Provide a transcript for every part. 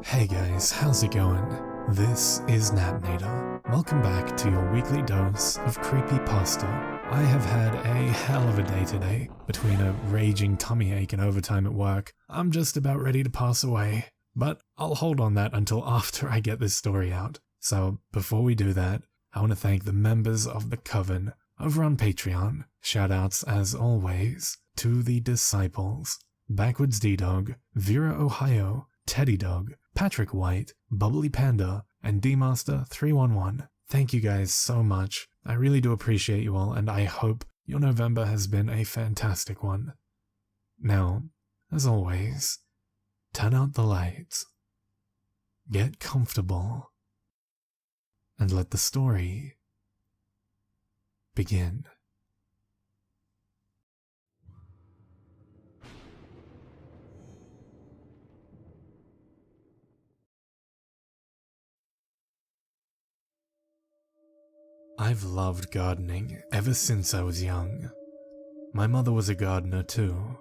Hey guys, how's it going? This is Natnator. Welcome back to your weekly dose of creepypasta. I have had a hell of a day today. Between a raging tummy ache and overtime at work, I'm just about ready to pass away. But I'll hold on that until after I get this story out. So before we do that, I want to thank the members of the Coven over on Patreon. Shoutouts as always to the Disciples, Backwards D-Dog, Vera Ohio, Teddy Dog, Patrick White, Bubbly Panda, and D-Master311. Thank you guys so much. I really do appreciate you all, and I hope your November has been a fantastic one. Now, as always, turn out the lights, get comfortable, and let the story begin. I've loved gardening ever since I was young. My mother was a gardener too.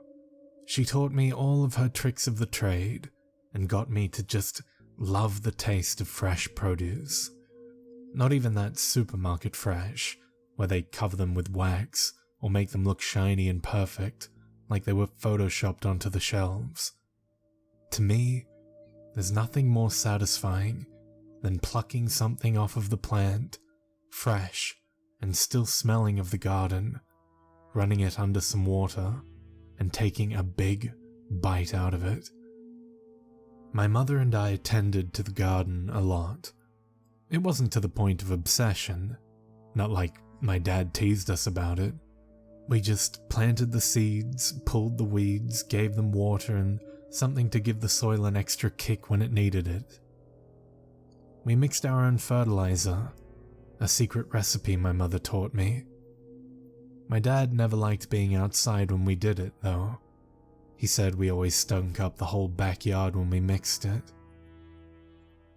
She taught me all of her tricks of the trade and got me to just love the taste of fresh produce. Not even that supermarket fresh, where they cover them with wax or make them look shiny and perfect, like they were photoshopped onto the shelves. To me, there's nothing more satisfying than plucking something off of the plant, fresh and still smelling of the garden, running it under some water, and taking a big bite out of it. My mother and I tended to the garden a lot. It wasn't to the point of obsession, not like my dad teased us about it. We just planted the seeds, pulled the weeds, gave them water and something to give the soil an extra kick when it needed it. We mixed our own fertilizer, a secret recipe my mother taught me. My dad never liked being outside when we did it, though. He said we always stunk up the whole backyard when we mixed it.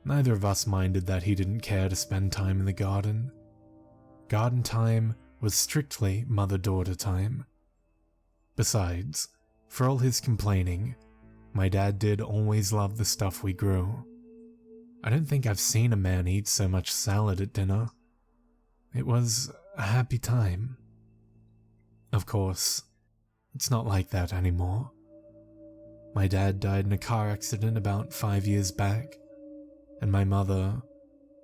Neither of us minded that he didn't care to spend time in the garden. Garden time was strictly mother-daughter time. Besides, for all his complaining, my dad did always love the stuff we grew. I don't think I've seen a man eat so much salad at dinner. It was a happy time. Of course, it's not like that anymore. My dad died in a car accident about 5 years back, and my mother,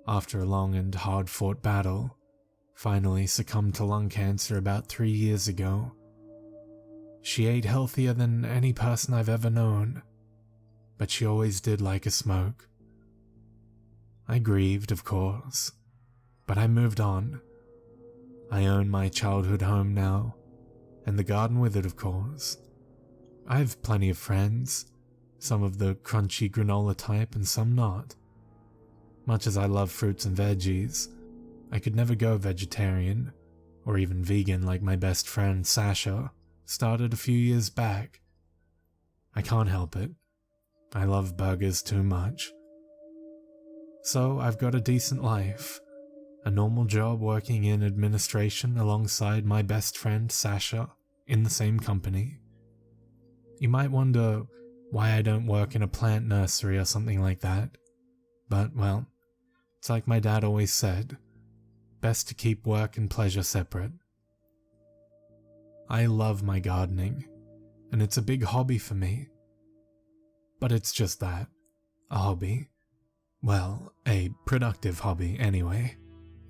after a long and hard-fought battle, finally succumbed to lung cancer about 3 years ago. She ate healthier than any person I've ever known, but she always did like a smoke. I grieved, of course, but I moved on. I own my childhood home now, and the garden with it, of course. I have plenty of friends, some of the crunchy granola type and some not. Much as I love fruits and veggies, I could never go vegetarian, or even vegan like my best friend Sasha started a few years back. I can't help it. I love burgers too much. So I've got a decent life, a normal job working in administration alongside my best friend Sasha in the same company. You might wonder why I don't work in a plant nursery or something like that, but well, it's like my dad always said, best to keep work and pleasure separate. I love my gardening, and it's a big hobby for me. But it's just that, a hobby. Well, a productive hobby anyway.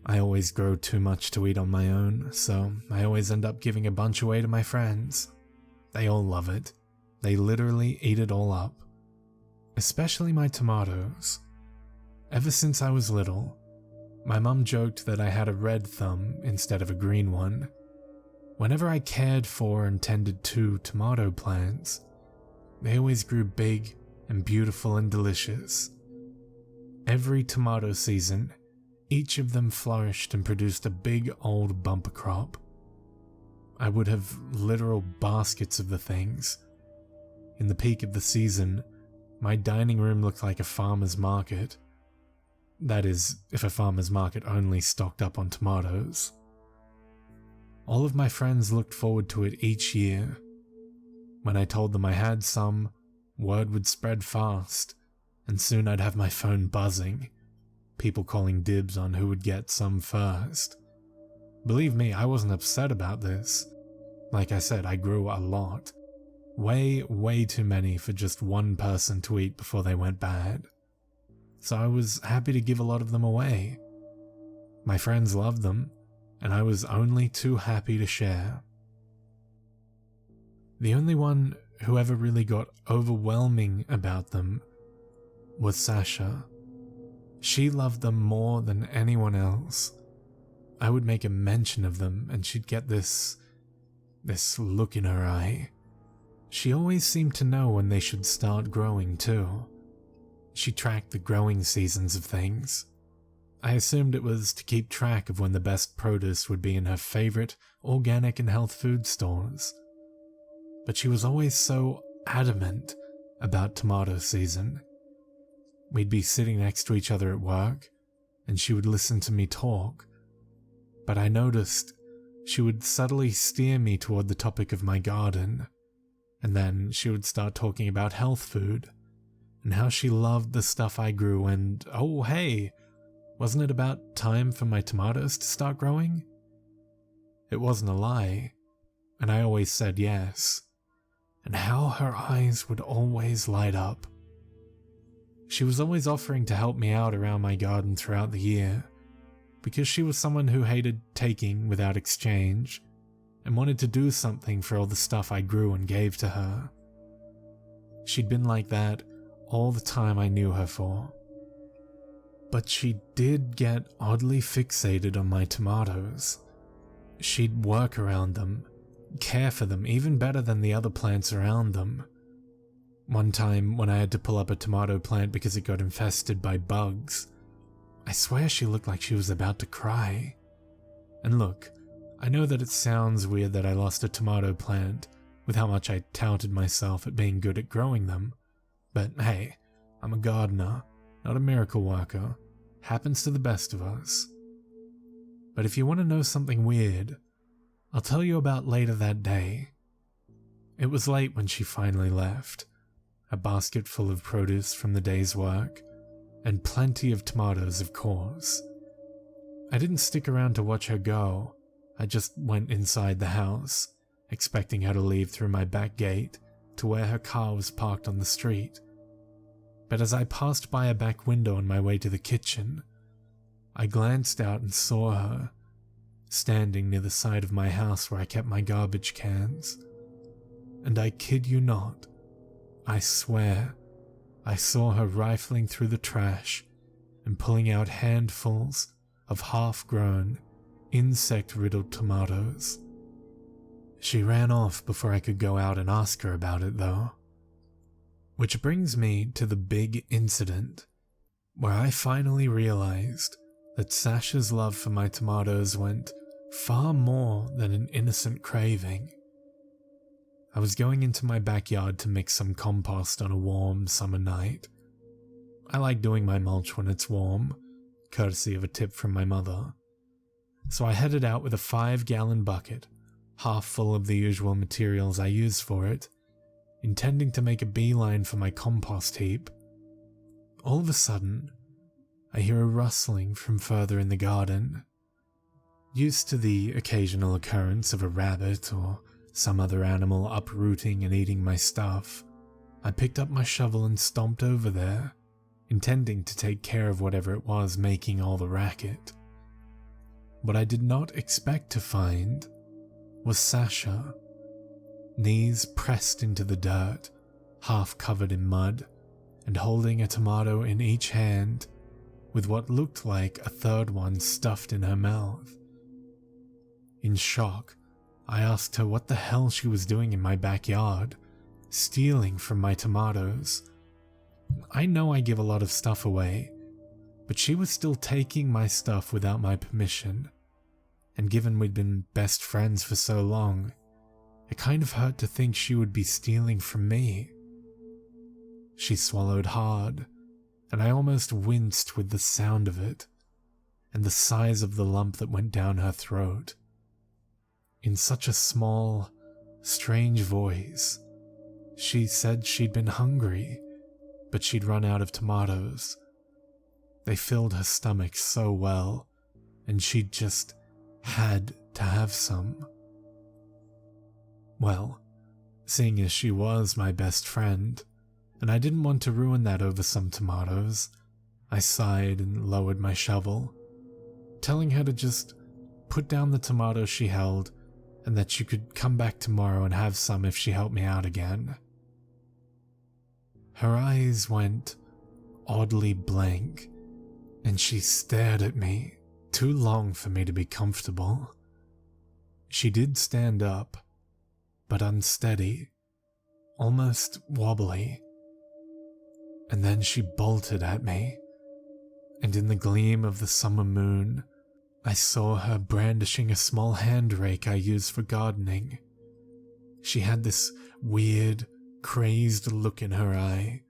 I always grow too much to eat on my own, so I always end up giving a bunch away to my friends. They all love it. They literally eat it all up. Especially my tomatoes. Ever since I was little, my mum joked that I had a red thumb instead of a green one. Whenever I cared for and tended to tomato plants, they always grew big and beautiful and delicious. Every tomato season, each of them flourished and produced a big old bumper crop. I would have literal baskets of the things. In the peak of the season, my dining room looked like a farmer's market. That is, if a farmer's market only stocked up on tomatoes. All of my friends looked forward to it each year. When I told them I had some, word would spread fast, and soon I'd have my phone buzzing, people calling dibs on who would get some first. Believe me, I wasn't upset about this. Like I said, I grew a lot. Way too many for just one person to eat before they went bad. So I was happy to give a lot of them away. My friends loved them, and I was only too happy to share. The only one who ever really got overwhelming about them was Sasha. She loved them more than anyone else. I would make a mention of them and she'd get this look in her eye. She always seemed to know when they should start growing too. She tracked the growing seasons of things. I assumed it was to keep track of when the best produce would be in her favorite organic and health food stores. But she was always so adamant about tomato season. We'd be sitting next to each other at work, and she would listen to me talk. But I noticed she would subtly steer me toward the topic of my garden, and then she would start talking about health food, and how she loved the stuff I grew, and oh hey, wasn't it about time for my tomatoes to start growing? It wasn't a lie, and I always said yes. And how her eyes would always light up. She was always offering to help me out around my garden throughout the year, because she was someone who hated taking without exchange, and wanted to do something for all the stuff I grew and gave to her. She'd been like that all the time I knew her for. But she did get oddly fixated on my tomatoes. She'd work around them, care for them even better than the other plants around them. One time when I had to pull up a tomato plant because it got infested by bugs, I swear she looked like she was about to cry. And look, I know that it sounds weird that I lost a tomato plant with how much I touted myself at being good at growing them, but hey, I'm a gardener, not a miracle worker. Happens to the best of us. But if you want to know something weird, I'll tell you about later that day. It was late when she finally left, a basket full of produce from the day's work, and plenty of tomatoes, of course. I didn't stick around to watch her go. I just went inside the house, expecting her to leave through my back gate to where her car was parked on the street. But as I passed by a back window on my way to the kitchen, I glanced out and saw her, standing near the side of my house where I kept my garbage cans. And I kid you not, I swear, I saw her rifling through the trash and pulling out handfuls of half-grown, insect-riddled tomatoes. She ran off before I could go out and ask her about it, though. Which brings me to the big incident, where I finally realized that Sasha's love for my tomatoes went far more than an innocent craving. I was going into my backyard to mix some compost on a warm summer night. I like doing my mulch when it's warm, courtesy of a tip from my mother. So I headed out with a 5-gallon bucket, half full of the usual materials I use for it, intending to make a beeline for my compost heap. All of a sudden, I hear a rustling from further in the garden. Used to the occasional occurrence of a rabbit or some other animal uprooting and eating my stuff, I picked up my shovel and stomped over there, intending to take care of whatever it was making all the racket. What I did not expect to find was Sasha, knees pressed into the dirt, half covered in mud, and holding a tomato in each hand, with what looked like a third one stuffed in her mouth. In shock, I asked her what the hell she was doing in my backyard, stealing from my tomatoes. I know I give a lot of stuff away, but she was still taking my stuff without my permission, and given we'd been best friends for so long, it kind of hurt to think she would be stealing from me. She swallowed hard, and I almost winced with the sound of it, and the size of the lump that went down her throat. In such a small, strange voice, she said she'd been hungry, but she'd run out of tomatoes. They filled her stomach so well, and she'd just had to have some. Well, seeing as she was my best friend, and I didn't want to ruin that over some tomatoes, I sighed and lowered my shovel, telling her to just put down the tomatoes she held and that she could come back tomorrow and have some if she helped me out again. Her eyes went oddly blank, and she stared at me too long for me to be comfortable. She did stand up, but unsteady, almost wobbly. And then she bolted at me, and in the gleam of the summer moon, I saw her brandishing a small hand rake I use for gardening. She had this weird, crazed look in her eye,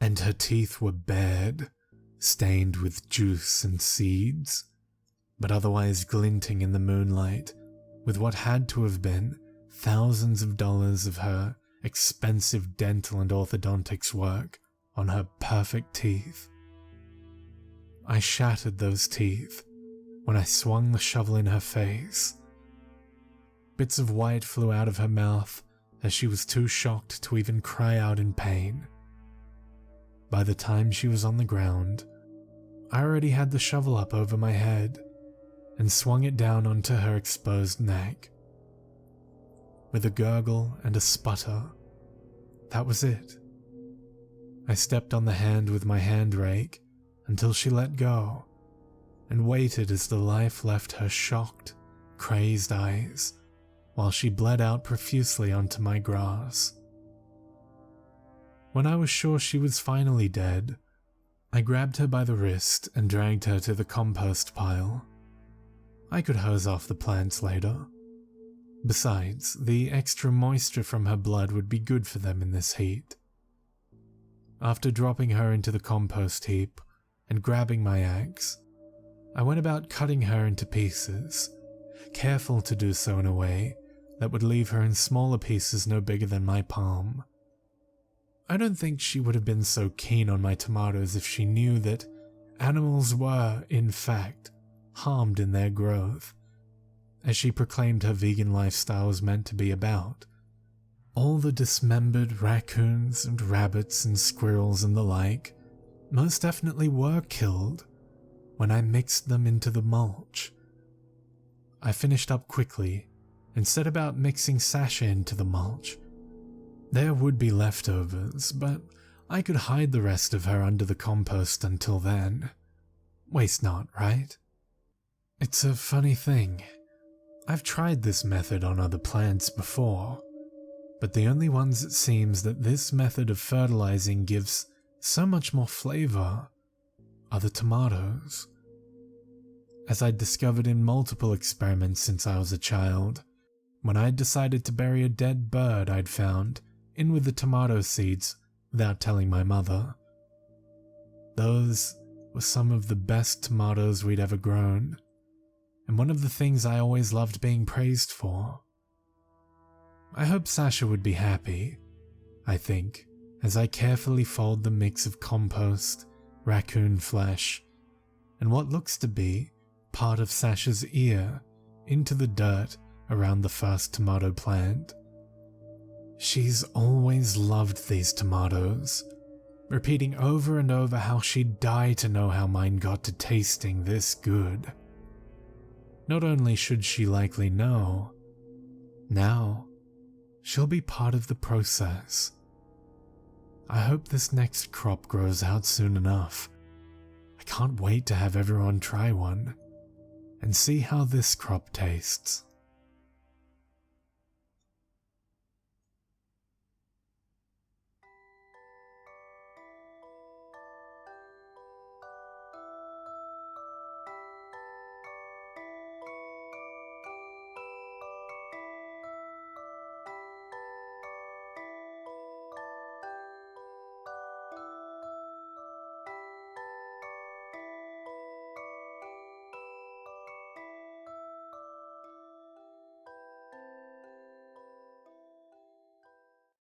and her teeth were bared, stained with juice and seeds, but otherwise glinting in the moonlight with what had to have been thousands of dollars of her expensive dental and orthodontics work on her perfect teeth. I shattered those teeth when I swung the shovel in her face. Bits of white flew out of her mouth as she was too shocked to even cry out in pain. By the time she was on the ground, I already had the shovel up over my head and swung it down onto her exposed neck. With a gurgle and a sputter, that was it. I stepped on the hand with my hand rake until she let go and waited as the life left her shocked, crazed eyes while she bled out profusely onto my grass. When I was sure she was finally dead, I grabbed her by the wrist and dragged her to the compost pile. I could hose off the plants later. Besides, the extra moisture from her blood would be good for them in this heat. After dropping her into the compost heap and grabbing my axe, I went about cutting her into pieces, careful to do so in a way that would leave her in smaller pieces no bigger than my palm. I don't think she would have been so keen on my tomatoes if she knew that animals were, in fact, harmed in their growth, as she proclaimed her vegan lifestyle was meant to be about. All the dismembered raccoons and rabbits and squirrels and the like most definitely were killed when I mixed them into the mulch. I finished up quickly and set about mixing Sasha into the mulch. There would be leftovers, but I could hide the rest of her under the compost until then. Waste not, right? It's a funny thing. I've tried this method on other plants before, but the only ones it seems that this method of fertilizing gives so much more flavor are the tomatoes. As I'd discovered in multiple experiments since I was a child, when I'd decided to bury a dead bird I'd found in with the tomato seeds without telling my mother. Those were some of the best tomatoes we'd ever grown, and one of the things I always loved being praised for. I hope Sasha would be happy, I think, as I carefully fold the mix of compost, raccoon flesh, and what looks to be part of Sasha's ear into the dirt around the first tomato plant. She's always loved these tomatoes, repeating over and over how she'd die to know how mine got to tasting this good. Not only should she likely know, now she'll be part of the process. I hope this next crop grows out soon enough. I can't wait to have everyone try one and see how this crop tastes.